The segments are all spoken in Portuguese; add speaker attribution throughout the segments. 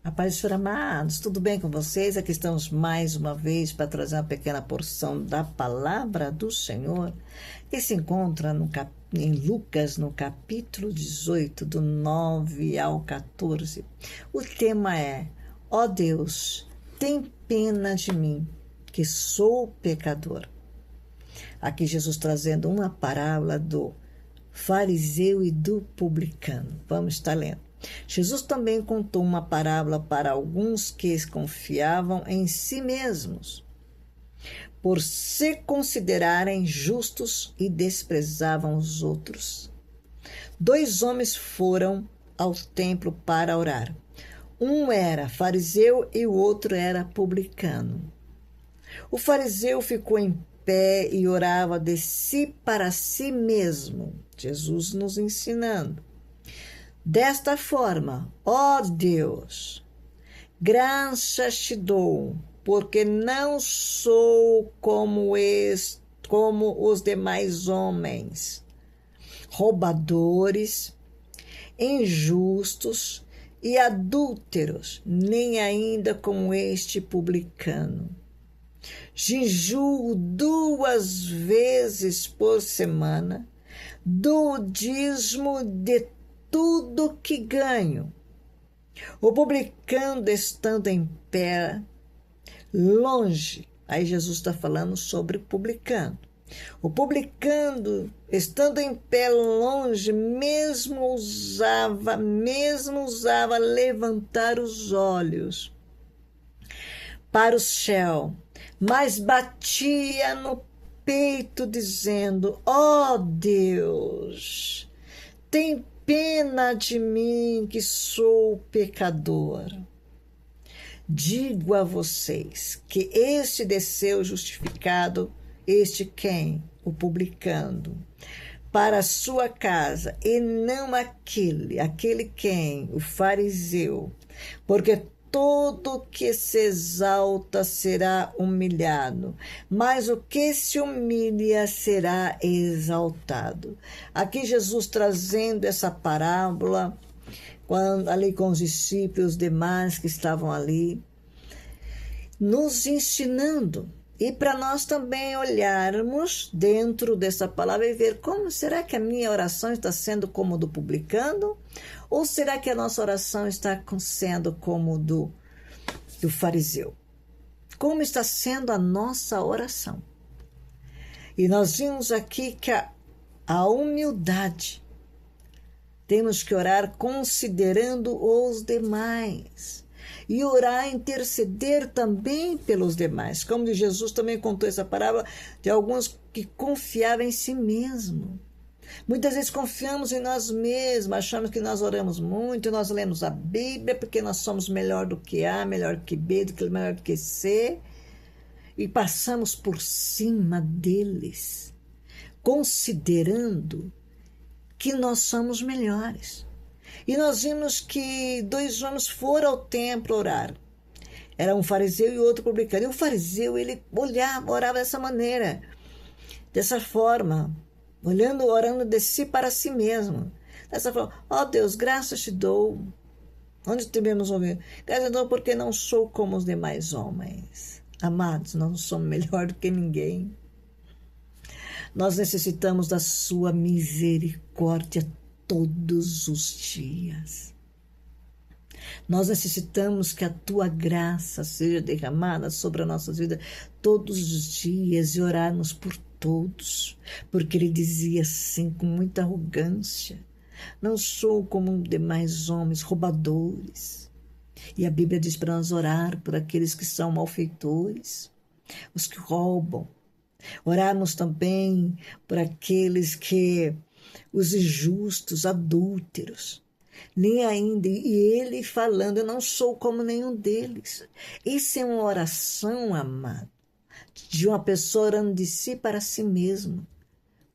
Speaker 1: A paz do Senhor, amados, tudo bem com vocês? Aqui estamos mais uma vez para trazer uma pequena porção da palavra do Senhor, que se encontra em Lucas, no capítulo 18, do 9 ao 14. O tema é: ó Deus, tem pena de mim, que sou pecador. Aqui Jesus trazendo uma parábola do fariseu e do publicano. Vamos estar lendo. Jesus também contou uma parábola para alguns que confiavam em si mesmos, por se considerarem justos e desprezavam os outros. 2 homens foram ao templo para orar. Um era fariseu e o outro era publicano. O fariseu ficou em pé e orava de si para si mesmo. Jesus nos ensinando. Desta forma, ó Deus, graças te dou, porque não sou como os demais homens, roubadores, injustos e adúlteros, nem ainda como este publicano. Jejuo 2 vezes por semana, dou o dízimo de tudo que ganho. O publicano estando em pé, longe, aí Jesus está falando sobre o publicano. O publicano estando em pé longe, mesmo usava levantar os olhos para o céu, mas batia no peito dizendo: ó Deus, tem pena de mim, que sou pecador. Digo a vocês que este desceu justificado, este quem? O publicano, para a sua casa, e não aquele quem? O fariseu, porque todo que se exalta será humilhado, mas o que se humilha será exaltado. Aqui Jesus trazendo essa parábola, ali com os discípulos demais que estavam ali, nos ensinando. E para nós também olharmos dentro dessa palavra e ver como será que a minha oração está sendo como do publicano? Ou será que a nossa oração está sendo como do fariseu? Como está sendo a nossa oração? E nós vimos aqui que a humildade, temos que orar considerando os demais. E orar, interceder também pelos demais. Como Jesus também contou essa parábola de alguns que confiavam em si mesmo. Muitas vezes confiamos em nós mesmos, achamos que nós oramos muito, nós lemos a Bíblia porque nós somos melhor do que A, melhor do que B, melhor do que C, e passamos por cima deles, considerando que nós somos melhores. E nós vimos que 2 homens foram ao templo orar. Era um fariseu e outro publicano. E o fariseu, ele orava dessa maneira, dessa forma, orando de si para si mesmo. Dessa forma: ó Deus, graças te dou. Onde tivemos ouvido? Graças te dou porque não sou como os demais homens. Amados, nós não somos melhor do que ninguém. Nós necessitamos da sua misericórdia todos os dias. Nós necessitamos que a tua graça seja derramada sobre as nossas vidas todos os dias e orarmos por todos, porque ele dizia assim com muita arrogância: não sou como os demais homens, roubadores. E a Bíblia diz para nós orar por aqueles que são malfeitores, os que roubam. Orarmos também por aqueles que, os injustos, adúlteros, nem ainda, e ele falando: eu não sou como nenhum deles. Isso é uma oração, amado, de uma pessoa orando de si para si mesmo.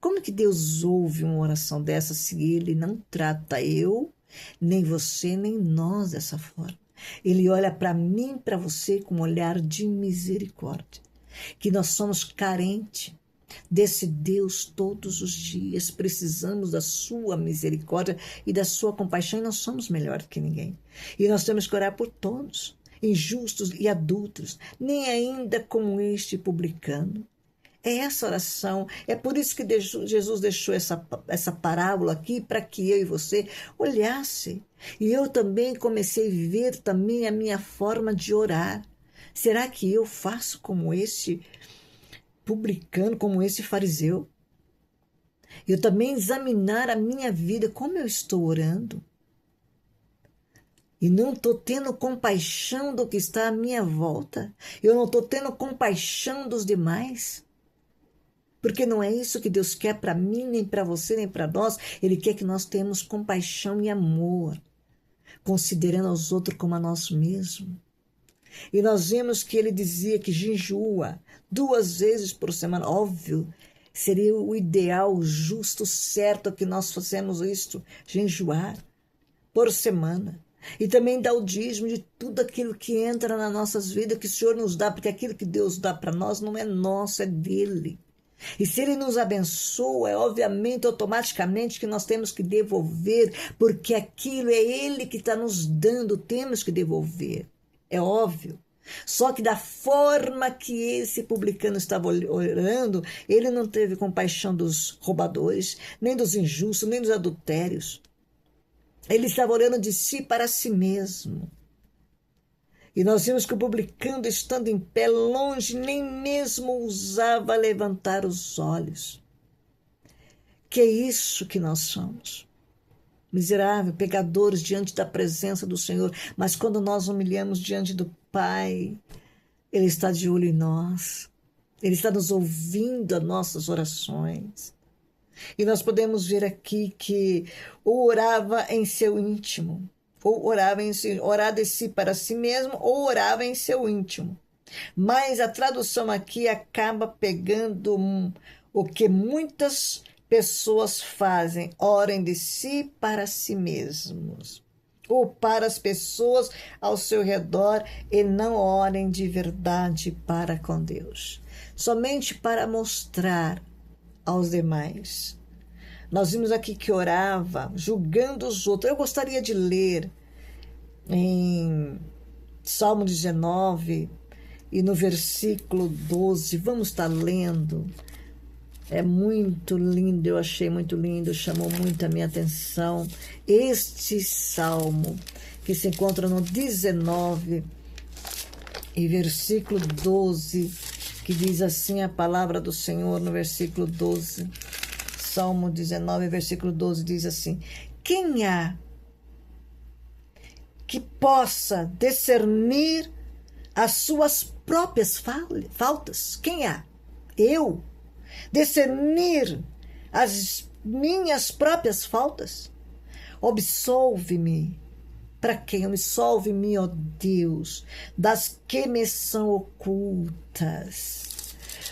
Speaker 1: Como que Deus ouve uma oração dessa se ele não trata eu, nem você, nem nós dessa forma? Ele olha para mim, para você com um olhar de misericórdia, que nós somos carentes. desse Deus todos os dias. Precisamos da sua misericórdia e da sua compaixão, e nós somos melhor que ninguém. E nós temos que orar por todos, injustos e adúlteros, nem ainda como este publicano. É essa oração, é por isso que Jesus deixou essa parábola aqui, para que eu e você olhasse. E eu também comecei a viver também a minha forma de orar. Será que eu faço como esse publicano, como esse fariseu? Eu também examinar a minha vida, como eu estou orando. E não estou tendo compaixão do que está à minha volta. Eu não estou tendo compaixão dos demais. Porque não é isso que Deus quer para mim, nem para você, nem para nós. Ele quer que nós tenhamos compaixão e amor, considerando aos outros como a nós mesmos. E nós vemos que ele dizia que jejua 2 vezes por semana. Óbvio, seria o ideal, o justo, certo que nós façamos isto, jejuar por semana. E também dar o dízimo de tudo aquilo que entra nas nossas vidas, que o Senhor nos dá, porque aquilo que Deus dá para nós não é nosso, é dele. E se ele nos abençoa, é obviamente, automaticamente que nós temos que devolver, porque aquilo é ele que está nos dando, temos que devolver. É óbvio. Só que da forma que esse publicano estava orando, ele não teve compaixão dos roubadores, nem dos injustos, nem dos adultérios. Ele estava orando de si para si mesmo. E nós vimos que o publicano, estando em pé, longe, nem mesmo ousava levantar os olhos. Que é isso que nós somos. Miserável, pecadores diante da presença do Senhor. Mas quando nós humilhamos diante do Pai, Ele está de olho em nós. Ele está nos ouvindo as nossas orações. E nós podemos ver aqui que ou orava em seu íntimo, ou orava orar de si para si mesmo, ou orava em seu íntimo. Mas a tradução aqui acaba pegando o que muitas pessoas fazem, orem de si para si mesmos, ou para as pessoas ao seu redor, e não orem de verdade para com Deus, somente para mostrar aos demais. Nós vimos aqui que orava julgando os outros. Eu gostaria de ler em Salmo 19 e no versículo 12, vamos estar lendo. É muito lindo, eu achei muito lindo, chamou muito a minha atenção este salmo, que se encontra no 19 e versículo 12, que diz assim a palavra do Senhor no versículo 12. Salmo 19, versículo 12, diz assim: quem há que possa discernir as suas próprias faltas? Quem há? Eu? Discernir as minhas próprias faltas? Absolve-me. Para quem? Absolve-me, ó Deus, das que me são ocultas.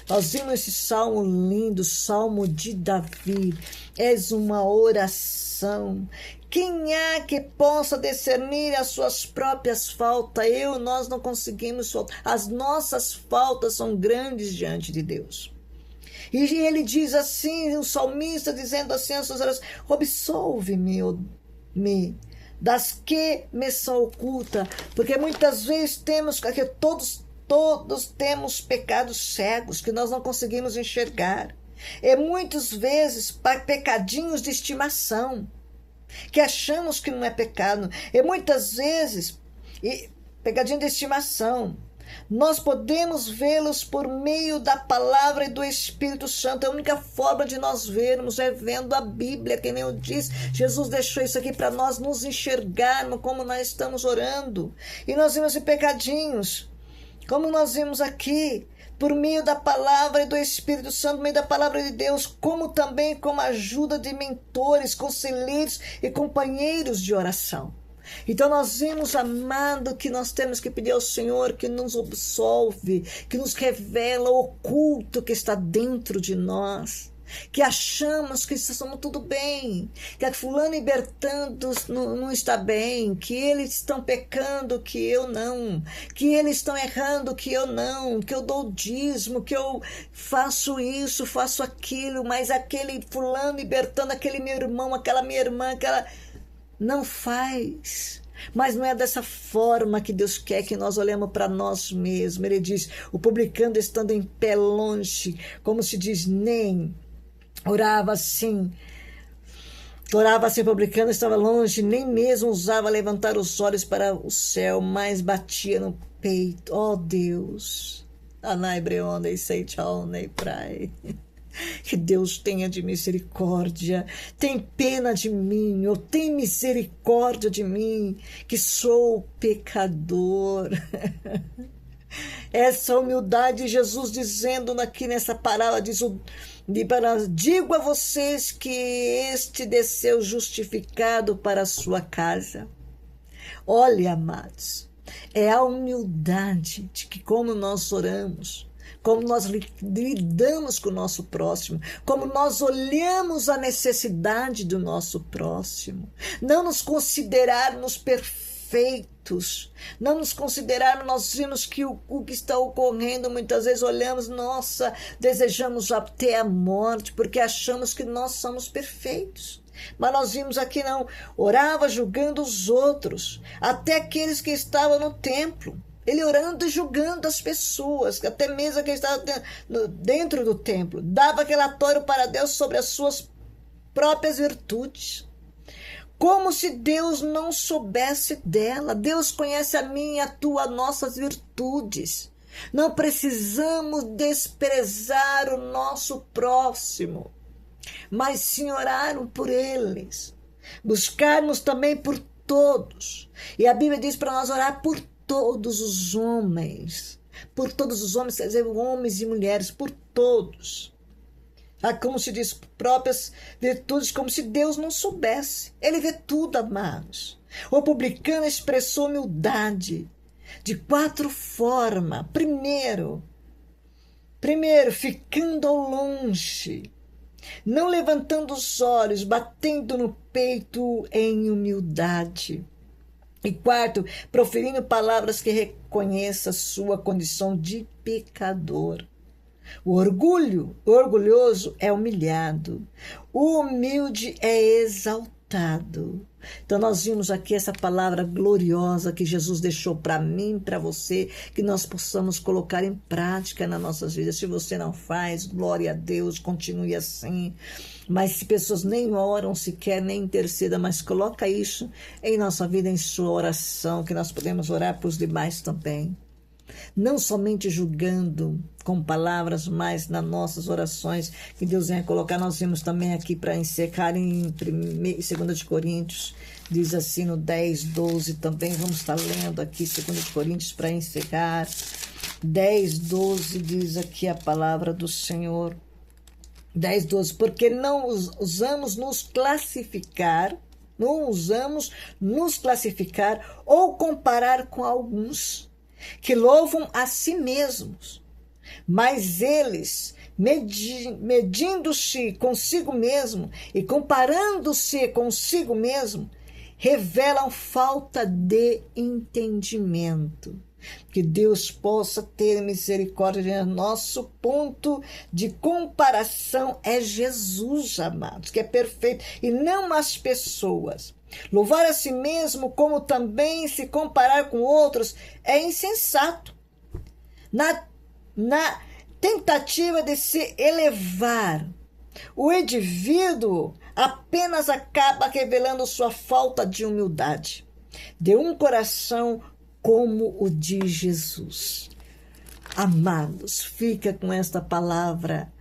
Speaker 1: Nós vimos esse salmo lindo, salmo de Davi. És uma oração. Quem há que possa discernir as suas próprias faltas? Nós não conseguimos faltar. As nossas faltas são grandes diante de Deus. E ele diz assim, o salmista dizendo assim as suas orações: absolve-me das que me são ocultas, porque muitas vezes temos que todos temos pecados cegos que nós não conseguimos enxergar. E muitas vezes pecadinhos de estimação, que achamos que não é pecado. E muitas vezes, pecadinho de estimação, nós podemos vê-los por meio da palavra e do Espírito Santo. A única forma de nós vermos é vendo a Bíblia, que nem eu disse. Jesus deixou isso aqui para nós nos enxergarmos como nós estamos orando. E nós vimos em pecadinhos, como nós vimos aqui, por meio da palavra e do Espírito Santo, por meio da palavra de Deus, como também com a ajuda de mentores, conselheiros e companheiros de oração. Então nós vimos, amado, que nós temos que pedir ao Senhor que nos absolve, que nos revela o oculto que está dentro de nós. que achamos que estamos tudo bem, que fulano e Bertando não está bem, que eles estão pecando, que eu não, que eles estão errando, que eu não, que eu dou dízimo, que eu faço isso, faço aquilo, mas aquele fulano e Bertando, aquele meu irmão, aquela minha irmã, aquela não faz. Mas não é dessa forma que Deus quer que nós olhemos para nós mesmos. Ele diz, o publicano estando em pé longe, como se diz, nem orava assim, publicano, estava longe, nem mesmo ousava levantar os olhos para o céu, mas batia no peito. Ó Deus, Anai Breonda sei tchau, nem prai. Que Deus tenha de misericórdia, tem pena de mim, ou tem misericórdia de mim, que sou pecador. Essa humildade, Jesus dizendo aqui nessa parábola, digo a vocês que este desceu justificado para a sua casa. Olha, amados, é a humildade de que como nós oramos, como nós lidamos com o nosso próximo, como nós olhamos a necessidade do nosso próximo, não nos considerarmos perfeitos, não nos considerarmos, nós vimos que o que está ocorrendo, muitas vezes olhamos, nossa, desejamos até a morte, porque achamos que nós somos perfeitos. Mas nós vimos aqui não, orava julgando os outros, até aqueles que estavam no templo. Ele orando e julgando as pessoas, até mesmo quem estava dentro do templo. Dava relatório para Deus sobre as suas próprias virtudes. Como se Deus não soubesse dela. Deus conhece a minha e a tua, nossas virtudes. Não precisamos desprezar o nosso próximo, mas sim orar por eles. Buscarmos também por todos. E a Bíblia diz para nós orar por todos os homens, quer dizer, homens e mulheres, por todos. Como se diz, próprias virtudes, como se Deus não soubesse. Ele vê tudo, amados. O publicano expressou humildade de 4 formas. Primeiro, ficando ao longe, não levantando os olhos, batendo no peito em humildade. E 4, proferindo palavras que reconheça sua condição de pecador. O orgulhoso é humilhado. O humilde é exaltado. Então nós vimos aqui essa palavra gloriosa que Jesus deixou para mim, para você, que nós possamos colocar em prática nas nossas vidas. Se você não faz, glória a Deus, continue assim. Mas se pessoas nem oram sequer, nem intercedam, mas coloca isso em nossa vida, em sua oração, que nós podemos orar para os demais também. Não somente julgando com palavras, mas nas nossas orações, que Deus venha colocar. Nós vimos também aqui para encerrar em 2 Coríntios, diz assim no 10, 12 também, vamos estar lendo aqui 2 Coríntios para encerrar. 10, 12 diz aqui a palavra do Senhor. 10, 12, porque não usamos nos classificar ou comparar com alguns que louvam a si mesmos, mas eles, medindo-se consigo mesmo e comparando-se consigo mesmo, revelam falta de entendimento. Que Deus possa ter misericórdia. Nosso ponto de comparação é Jesus, amados, que é perfeito, e não as pessoas. Louvar a si mesmo, como também se comparar com outros, é insensato. Na tentativa de se elevar, o indivíduo apenas acaba revelando sua falta de humildade, de um coração como o de Jesus. Amados, fica com esta palavra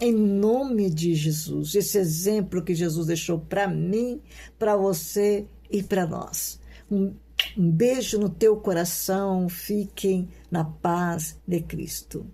Speaker 1: em nome de Jesus, esse exemplo que Jesus deixou para mim, para você e para nós. Um beijo no teu coração, fiquem na paz de Cristo.